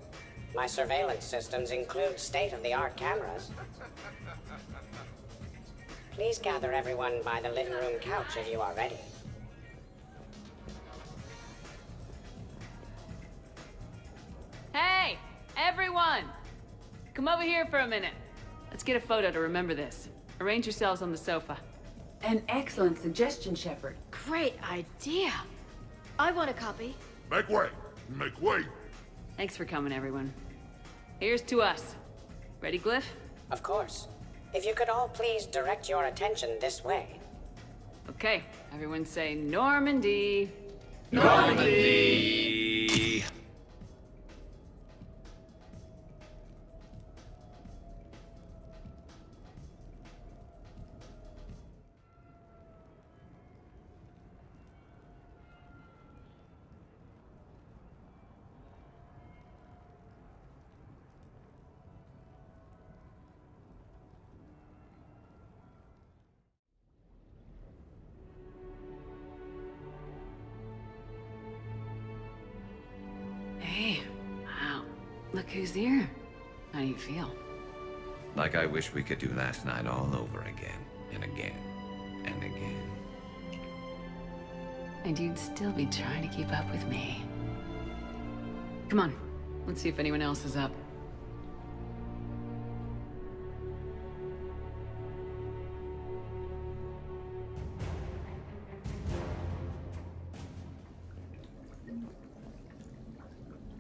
My surveillance systems include state-of-the-art cameras. Please gather everyone by the living room couch if you are ready. Hey, everyone! Come over here for a minute. Let's get a photo to remember this. Arrange yourselves on the sofa. An excellent suggestion, Shepard. Great idea. I want a copy. Make way! Make way! Thanks for coming, everyone. Here's to us. Ready, Glyph? Of course. If you could all please direct your attention this way. Okay, everyone say Normandy. Normandy! Hey, wow. Look who's here. How do you feel? Like I wish we could do last night all over again, and again, and again. And you'd still be trying to keep up with me. Come on, let's see if anyone else is up.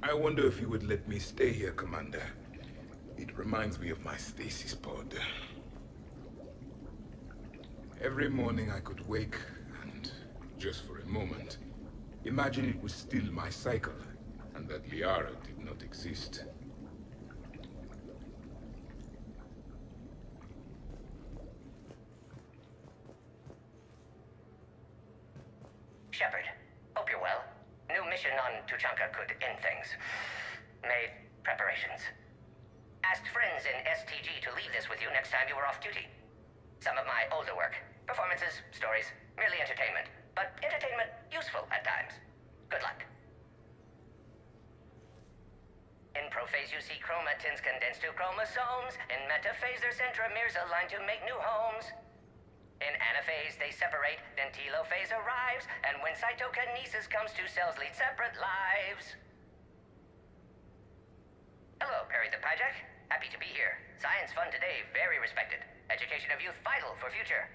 I wonder if you would let me stay here, Commander. It reminds me of my stasis pod. Every morning I could wake and, just for a moment, imagine it was still my cycle and that Liara did not exist. Tuchanka could end things. Made preparations. Asked friends in STG to leave this with you next time you were off duty. Some of my older work. Performances, stories, merely entertainment. But entertainment useful at times. Good luck. In prophase you see chromatins condensed to chromosomes. In metaphase their centromeres align to make new homes. In anaphase they separate, then telophase arrives. And when cytokinesis comes, two cells lead separate lives. Hello, Perry the Pyjack. Happy to be here. Science fun today, very respected. Education of youth vital for future.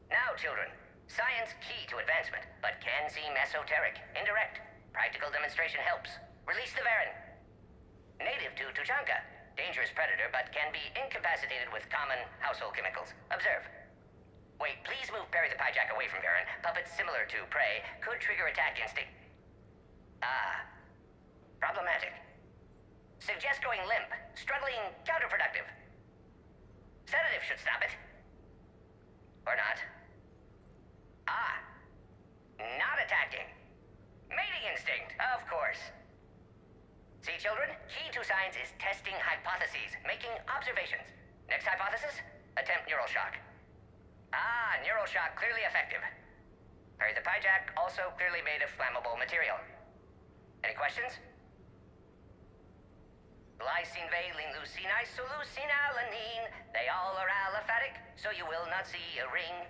Now, children, science key to advancement, but can seem esoteric, indirect. Practical demonstration helps. Release the Varan. Native to Tuchanka. Dangerous predator, but can be incapacitated with common household chemicals. Observe. Wait, please move Perry the Pyjack away from Varan. Puppets similar to prey could trigger attack instinct. Ah. Problematic. Suggest going limp. Struggling counterproductive. Sedative should stop it. Or not. Ah. Not attacking. Mating instinct, of course. See, children? Key to science is testing hypotheses, making observations. Next hypothesis? Attempt neural shock. Ah, neural shock clearly effective. Perry the Pyjack also clearly made of flammable material. Any questions? Glycine, valine, leucine, isoleucine, alanine. They all are aliphatic, so you will not see a ring.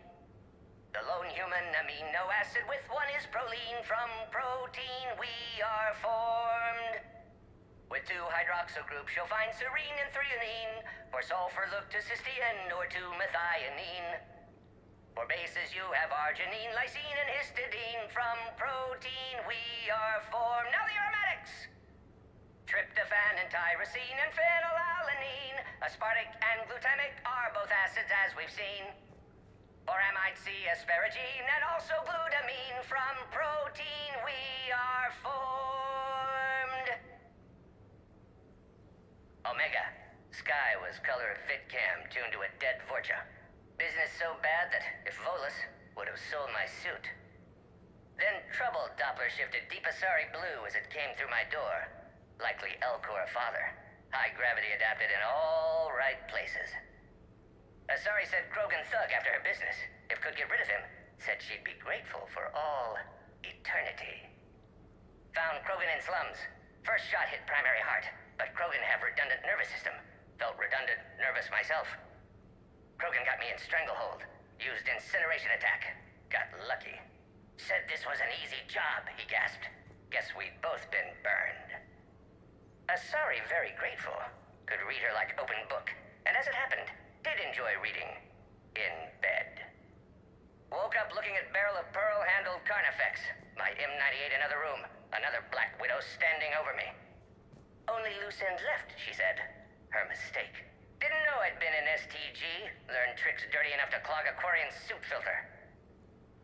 The lone human amino acid with one is proline. From protein we are formed. With two hydroxyl groups you'll find serine and threonine. For sulfur look to cysteine or to methionine. For bases you have arginine, lysine, and histidine. From protein we are formed. Now the aromatics! Tryptophan and tyrosine and phenylalanine. Aspartic and glutamic are both acids as we've seen. For amide C, asparagine, and also glutamine. From protein we are formed. Omega. Sky was color of VidCam tuned to a dead Vorcha. Business so bad that if Volus would have sold my suit. Then troubled Doppler shifted Deep Asari blue as it came through my door. Likely Elcor father. High gravity adapted in all right places. Asari said Krogan thug after her business. If could get rid of him, said she'd be grateful for all eternity. Found Krogan in slums. First shot hit primary heart, but Krogan have redundant nervous system. Felt redundant, nervous myself. Krogan got me in stranglehold. Used incineration attack. Got lucky. Said this was an easy job, he gasped. Guess we'd both been burned. Asari very grateful. Could read her like open book. And as it happened, did enjoy reading. In bed. Woke up looking at barrel of pearl-handled Carnifex. My M98 another room. Another Black Widow standing over me. Only loose end left, she said. Her mistake. Didn't know I'd been in STG. Learned tricks dirty enough to clog a Quarian suit filter.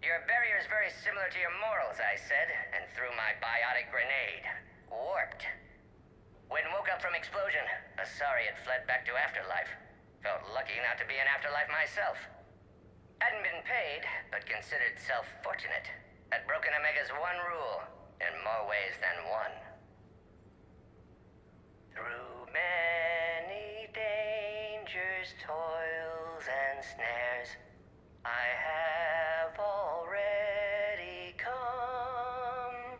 Your barrier's very similar to your morals, I said, and threw my biotic grenade. Warped. When woke up from explosion, Asari had fled back to Afterlife. Felt lucky not to be in Afterlife myself. Hadn't been paid, but considered self-fortunate. Had broken Omega's one rule, in more ways than one. Through many dangers, toils, and snares, I have already come.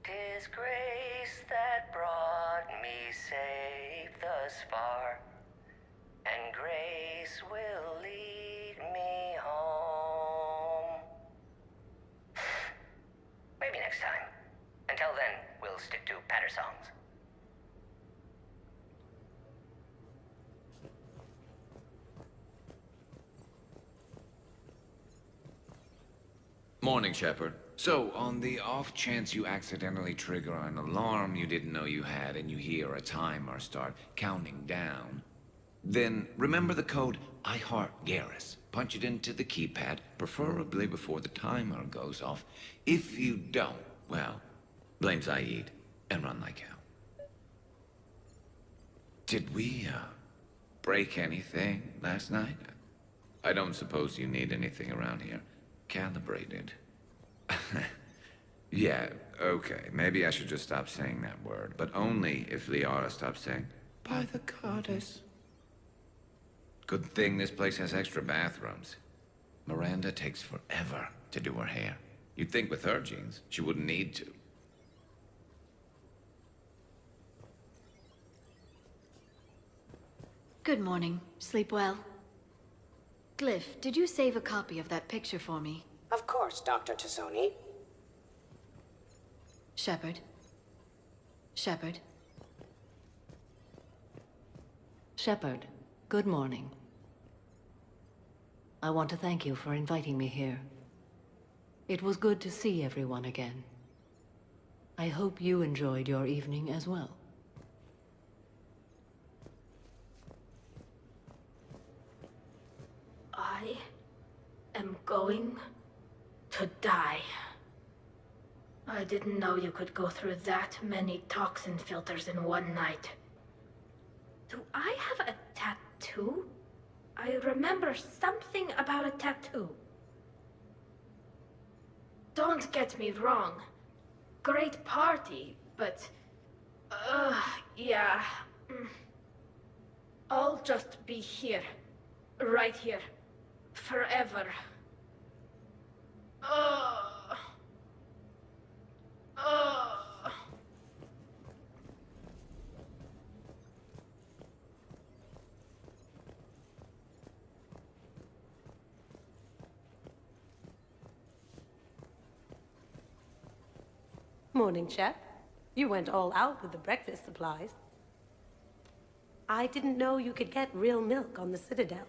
'Tis grace that brought me safe thus far, and grace will lead me home. Maybe next time. Until then, we'll stick to patter songs. Morning, Shepard. So, on the off chance you accidentally trigger an alarm you didn't know you had and you hear a timer start counting down, then remember the code I Heart Garrus. Punch it into the keypad, preferably before the timer goes off. If you don't, well, blame Zaid and run like hell. Did we, break anything last night? I don't suppose you need anything around here calibrated. Yeah, Okay, maybe I should just stop saying that word, but only if Liara stops saying, by the goddess. Good thing this place has extra bathrooms. Miranda takes forever to do her hair. You'd think with her genes, she wouldn't need to. Good morning. Sleep well? Glyph, did you save a copy of that picture for me? Of course, Dr. Tassoni. Shepard? Shepard? Shepard, good morning. I want to thank you for inviting me here. It was good to see everyone again. I hope you enjoyed your evening as well. I am going to die. I didn't know you could go through that many toxin filters in one night. Do I have a tattoo? I remember something about a tattoo. Don't get me wrong. Great party, but... yeah. I'll just be here. Right here. Forever. Morning, Chef. You went all out with the breakfast supplies. I didn't know you could get real milk on the Citadel.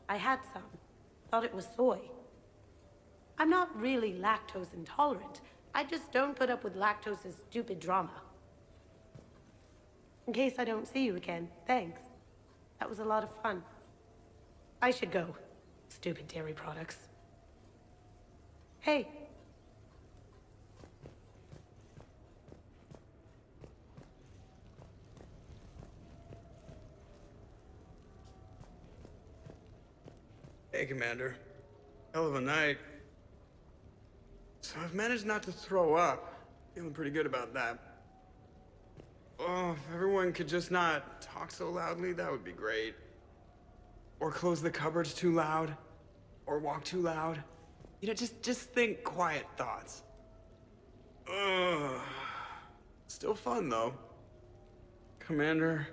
I had some. Thought it was soy. I'm not really lactose intolerant. I just don't put up with lactose's stupid drama. In case I don't see you again, thanks. That was a lot of fun. I should go. Stupid dairy products. Hey. Hey, Commander. Hell of a night. So I've managed not to throw up. Feeling pretty good about that. Oh, if everyone could just not talk so loudly, that would be great. Or close the cupboards too loud. Or walk too loud. You know, just think quiet thoughts. Ugh. Still fun, though. Commander.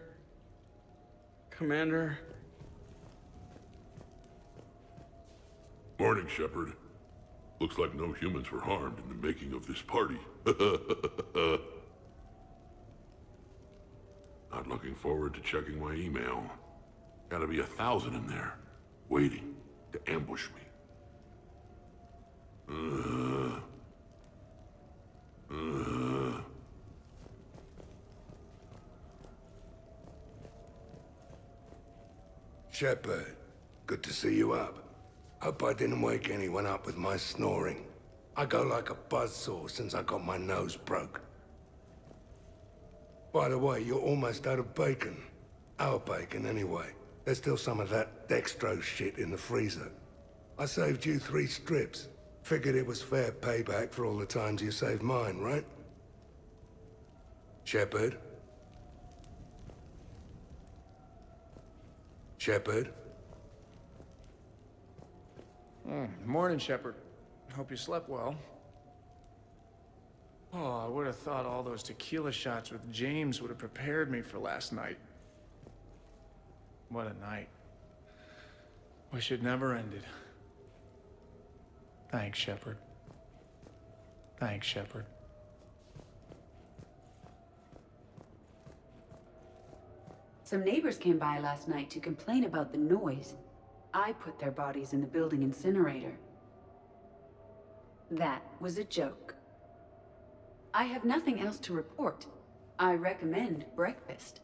Commander. Morning, Shepard. Looks like no humans were harmed in the making of this party. Not looking forward to checking my email. Gotta be 1,000 in there, waiting to ambush me. Shepard, good to see you up. Hope I didn't wake anyone up with my snoring. I go like a buzzsaw since I got my nose broke. By the way, you're almost out of bacon. Our bacon, anyway. There's still some of that dextrose shit in the freezer. I saved you 3 strips. Figured it was fair payback for all the times you saved mine, right? Shepard? Shepard? Morning, Shepard. Hope you slept well. Oh, I would have thought all those tequila shots with James would have prepared me for last night. What a night. Wish it never ended. Thanks, Shepard. Thanks, Shepard. Some neighbors came by last night to complain about the noise. I put their bodies in the building incinerator. That was a joke. I have nothing else to report. I recommend breakfast.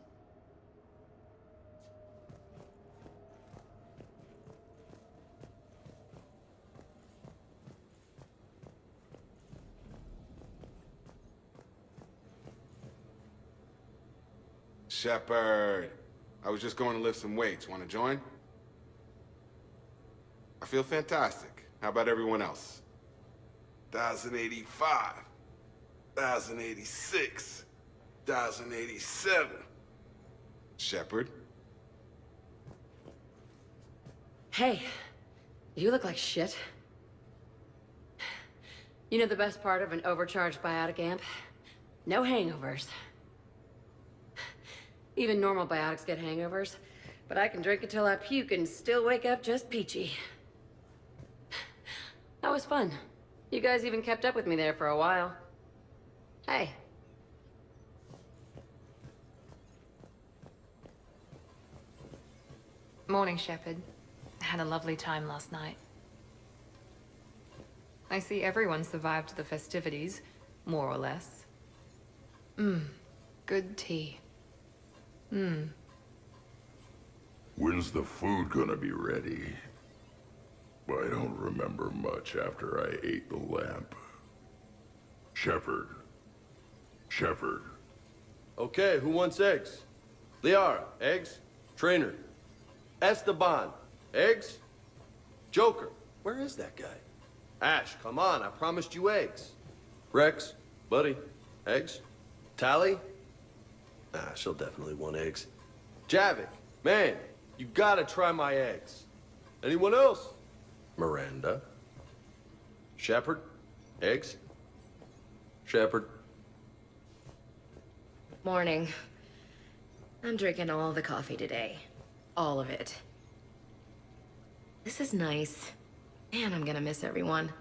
Shepard, I was just going to lift some weights. Want to join? I feel fantastic. How about everyone else? 1,085. 1086. 1087. Shepard? Hey, you look like shit. You know the best part of an overcharged biotic amp? No hangovers. Even normal biotics get hangovers, but I can drink until I puke and still wake up just peachy. That was fun. You guys even kept up with me there for a while. Hey. Morning, Shepard. I had a lovely time last night. I see everyone survived the festivities, more or less. Good tea. When's the food gonna be ready? I don't remember much after I ate the lamp. Shepard. Shepard. Okay, who wants eggs? Liara, eggs? Trainer. Esteban, eggs? Joker, where is that guy? Ash, come on, I promised you eggs. Rex, buddy, eggs? Tally? She'll definitely want eggs. Javik, man, you gotta try my eggs. Anyone else? Miranda? Shepard? Eggs? Shepard? Morning. I'm drinking all the coffee today. All of it. This is nice. Man, I'm gonna miss everyone.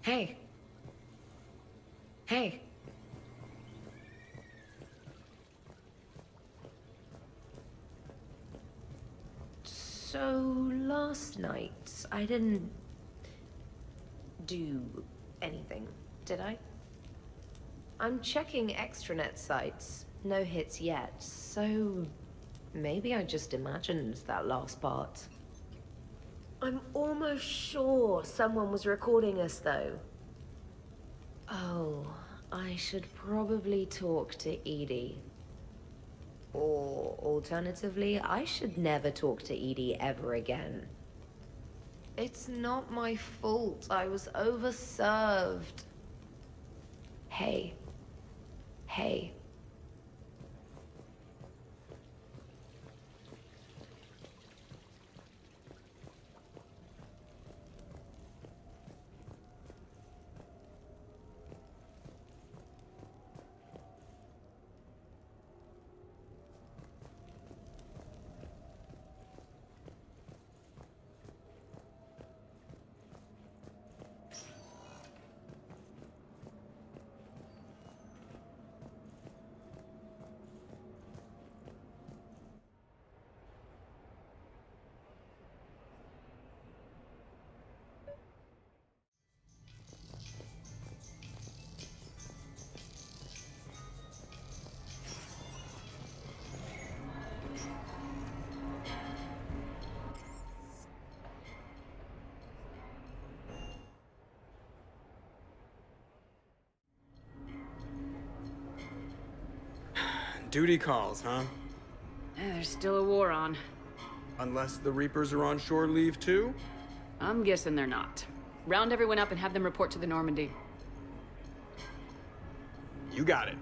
Hey. Hey. So, last night, I didn't do anything, did I? I'm checking extranet sites. No hits yet, so maybe I just imagined that last part. I'm almost sure someone was recording us, though. Oh, I should probably talk to Edie. Or, alternatively, I should never talk to Edie ever again. It's not my fault. I was overserved. Hey. Hey. Duty calls, huh? There's still a war on. Unless the Reapers are on shore leave too? I'm guessing they're not. Round everyone up and have them report to the Normandy. You got it.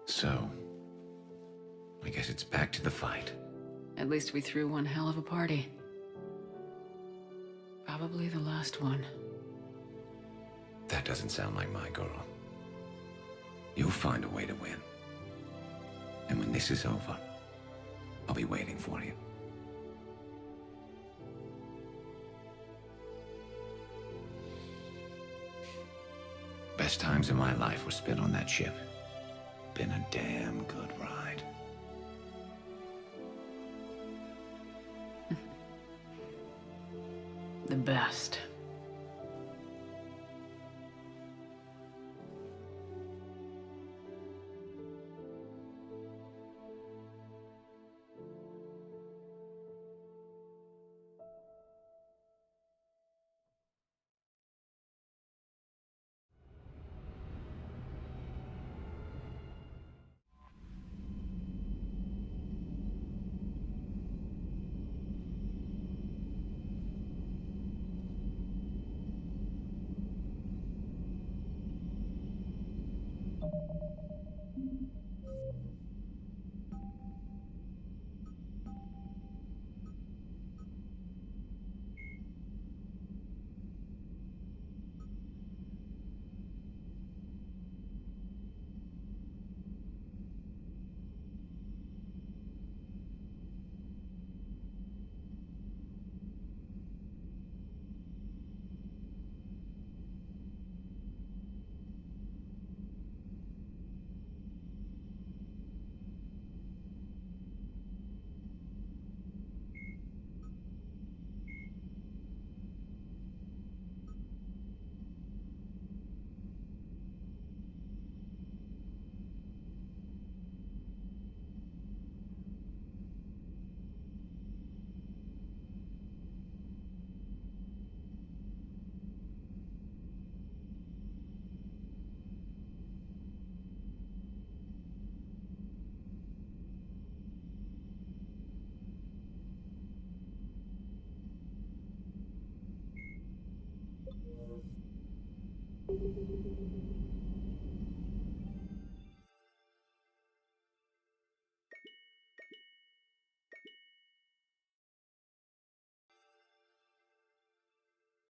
So, I guess it's back to the fight. At least we threw one hell of a party. Probably the last one. That doesn't sound like my girl. You'll find a way to win. And when this is over, I'll be waiting for you. Best times of my life were spent on that ship. Been a damn good ride. The best.